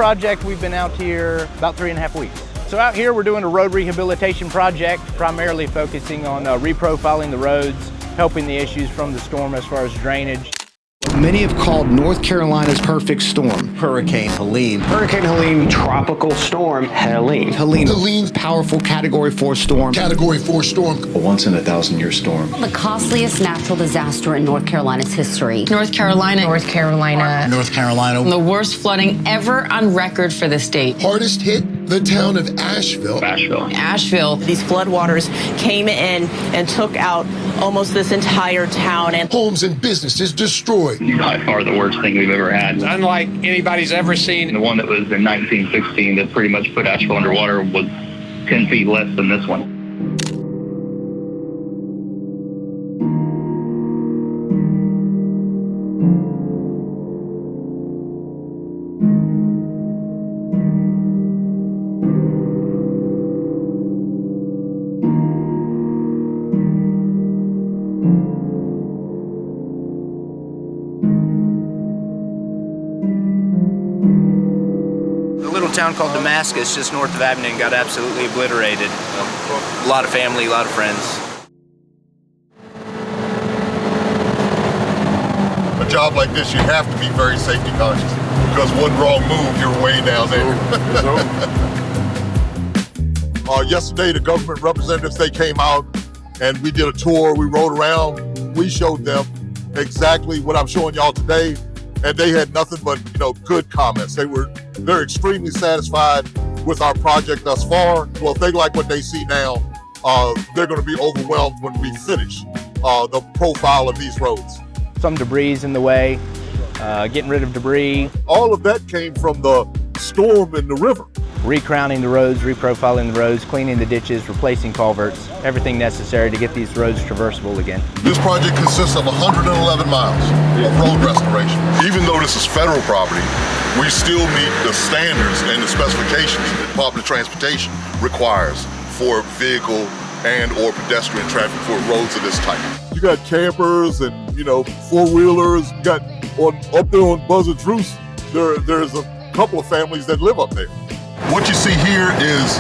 project, we've been out here about 3.5 weeks. So out here we're doing a road rehabilitation project, primarily focusing on reprofiling the roads, helping the issues from the storm as far as drainage. Many have called North Carolina's perfect storm Hurricane Helene. Hurricane Helene. Tropical storm Helene. Helene's powerful Category 4 storm. Category 4 storm. A once-in-a-thousand-year storm. The costliest natural disaster in North Carolina's history. North Carolina. North Carolina. The worst flooding ever on record for the state. Hardest hit, the town of Asheville. Asheville. These floodwaters came in and took out almost this entire town. And homes and businesses destroyed. By far the worst thing we've ever had. Unlike anybody's ever seen. The one that was in 1916 that pretty much put Asheville underwater was 10 feet less than this one. Town called Damascus, just north of Abingdon, got absolutely obliterated. A lot of family, a lot of friends. A job like this, you have to be very safety conscious because one wrong move, you're way down there. Yesterday, the government representatives, they came out and we did a tour. We rode around. We showed them exactly what I'm showing y'all today, and they had nothing but good comments. They're extremely satisfied with our project thus far. Well, if they like what they see now, they're going to be overwhelmed when we finish the profile of these roads. Some debris in the way, getting rid of debris. All of that came from the storm in the river. Recrowning the roads, reprofiling the roads, cleaning the ditches, replacing culverts, everything necessary to get these roads traversable again. This project consists of 111 miles of road restoration. Even though this is federal property, we still meet the standards and the specifications that Department of Transportation requires for vehicle and or pedestrian traffic for roads of this type. You got campers and four-wheelers. You got up there on Buzzard's Roost, there's a couple of families that live up there. What you see here is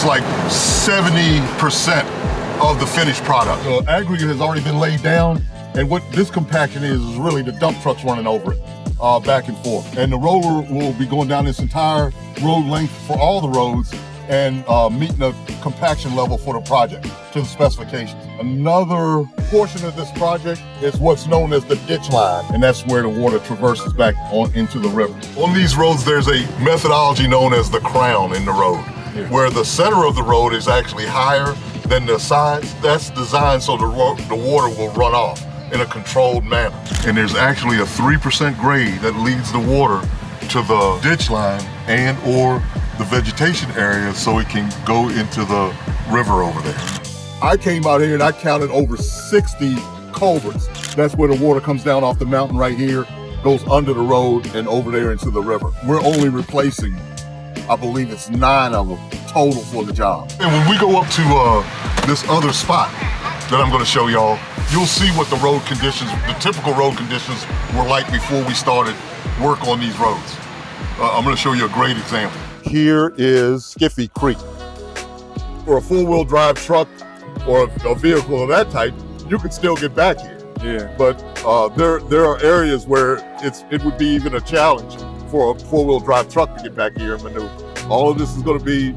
like 70% of the finished product. The aggregate has already been laid down, and what this compaction is really the dump trucks running over it back and forth. And the roller will be going down this entire road length for all the roads and meeting a compaction level for the project to the specifications. Another portion of this project is what's known as the ditch line, and that's where the water traverses back on into the river. On these roads, there's a methodology known as the crown in the road, where the center of the road is actually higher than the sides. That's designed so the water will run off in a controlled manner. And there's actually a 3% grade that leads the water to the ditch line and or the vegetation area so it can go into the river over there. I came out here and I counted over 60 culverts. That's where the water comes down off the mountain right here, goes under the road and over there into the river. We're only replacing, I believe it's 9 of them total for the job. And when we go up to this other spot that I'm gonna show y'all, you'll see what the road conditions, the typical road conditions were like before we started work on these roads. I'm gonna show you a great example. Here is Skiffy Creek. For a four-wheel drive truck or a vehicle of that type, you could still get back here. Yeah. But there are areas where it would be even a challenge for a four-wheel drive truck to get back here and maneuver. All of this is going to be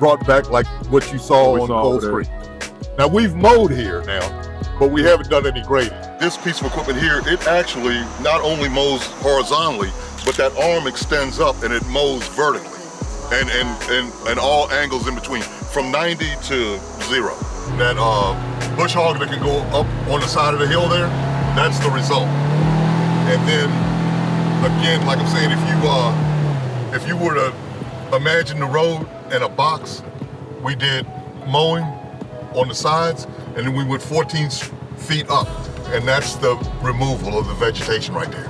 brought back like what you saw on Coles Creek. Now we've mowed here now, but we haven't done any grading. This piece of equipment here, it actually not only mows horizontally, but that arm extends up and it mows vertically and all angles in between, from 90 to 0. That bush hog that can go up on the side of the hill there, that's the result. And then again, like I'm saying, if you were to imagine the road in a box, we did mowing on the sides and then we went 14 feet up, and that's the removal of the vegetation right there.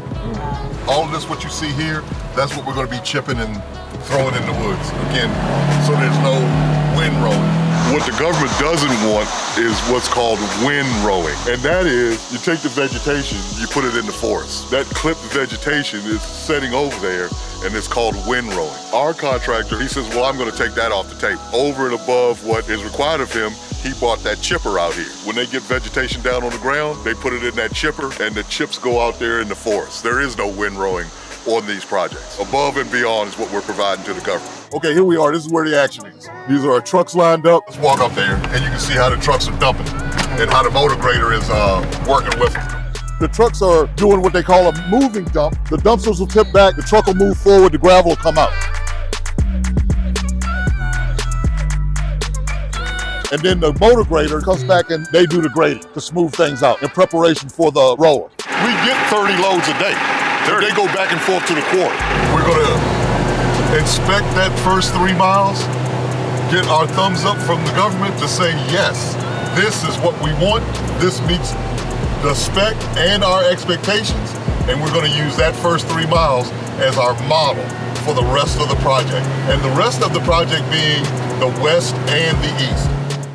All of this, what you see here, that's what we're going to be chipping and throwing in the woods. Again, so there's no windrowing. What the government doesn't want is what's called windrowing. And that is, you take the vegetation, you put it in the forest. That clipped vegetation is setting over there, and it's called windrowing. Our contractor, he says, well, I'm gonna take that off the table. Over and above what is required of him, he bought that chipper out here. When they get vegetation down on the ground, they put it in that chipper, and the chips go out there in the forest. There is no windrowing on these projects. Above and beyond is what we're providing to the government. Okay, here we are. This is where the action is. These are our trucks lined up. Let's walk up there, and you can see how the trucks are dumping and how the motor grader is working with them. The trucks are doing what they call a moving dump. The dumpsters will tip back, the truck will move forward, the gravel will come out. And then the motor grader comes back and they do the grading to smooth things out in preparation for the roller. We get 30 loads a day. They go back and forth to the quarry. We're gonna inspect that first 3 miles, get our thumbs up from the government to say, yes, this is what we want. This meets the spec and our expectations. And we're gonna use that first 3 miles as our model for the rest of the project. And the rest of the project being the west and the east.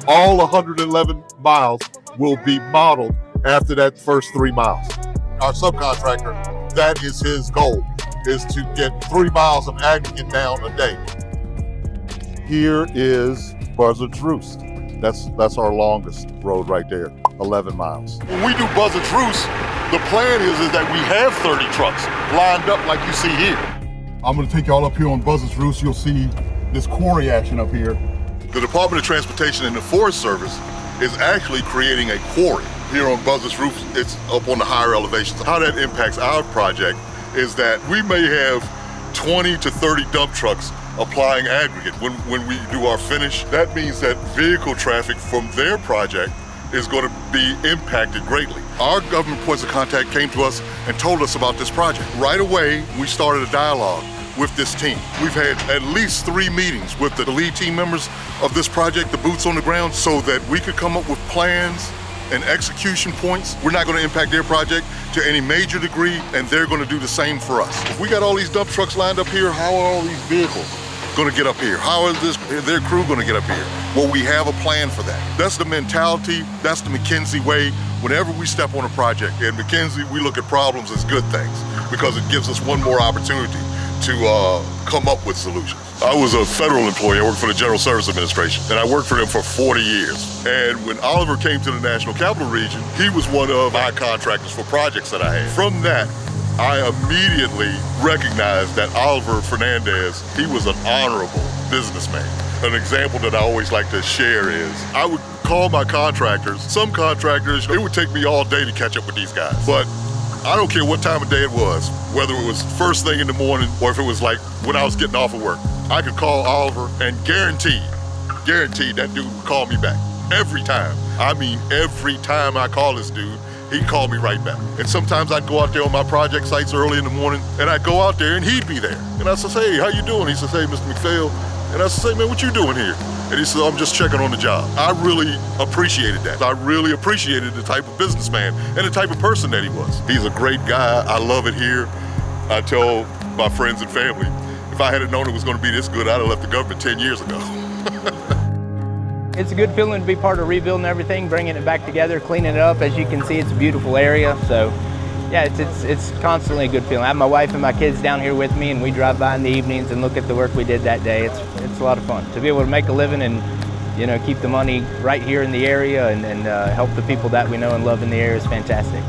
All 111 miles will be modeled after that first 3 miles. Our subcontractor, that is his goal, is to get 3 miles of aggregate down a day. Here is Buzzard's Roost. That's our longest road right there, 11 miles. When we do Buzzard's Roost, the plan is that we have 30 trucks lined up like you see here. I'm gonna take y'all up here on Buzzard's Roost. You'll see this quarry action up here. The Department of Transportation and the Forest Service is actually creating a quarry. Here on Buzzard's Roost, it's up on the higher elevations. How that impacts our project is that we may have 20 to 30 dump trucks applying aggregate when we do our finish. That means that vehicle traffic from their project is going to be impacted greatly. Our government points of contact came to us and told us about this project. Right away, we started a dialogue with this team. We've had at least 3 meetings with the lead team members of this project, the boots on the ground, so that we could come up with plans and execution points. We're not going to impact their project to any major degree, and they're going to do the same for us. If we got all these dump trucks lined up here, how are all these vehicles going to get up here? How is their crew going to get up here? Well, we have a plan for that. That's the mentality, that's the McKenzie way. Whenever we step on a project, in McKenzie, we look at problems as good things because it gives us one more opportunity to come up with solutions. I was a federal employee. I worked for the General Service Administration, and I worked for them for 40 years. And when Oliver came to the National Capital Region, he was one of my contractors for projects that I had. From that, I immediately recognized that Oliver Fernandez, he was an honorable businessman. An example that I always like to share is, I would call my contractors. Some contractors, it would take me all day to catch up with these guys. But I don't care what time of day it was, whether it was first thing in the morning or if it was like when I was getting off of work. I could call Oliver and guaranteed that dude would call me back. Every time. I mean, every time I call this dude, he'd call me right back. And sometimes I'd go out there on my project sites early in the morning, and I'd go out there and he'd be there. And I said, hey, how you doing? He said, hey, Mr. McPhail. And I said, hey, man, what you doing here? And he said, I'm just checking on the job. I really appreciated that. I really appreciated the type of businessman and the type of person that he was. He's a great guy. I love it here. I tell my friends and family, if I had known it was going to be this good, I'd have left the government 10 years ago. It's a good feeling to be part of rebuilding everything, bringing it back together, cleaning it up. As you can see, it's a beautiful area. So yeah, it's constantly a good feeling. I have my wife and my kids down here with me, and we drive by in the evenings and look at the work we did that day. It's a lot of fun to be able to make a living and, you know, keep the money right here in the area and help the people that we know and love in the area is fantastic.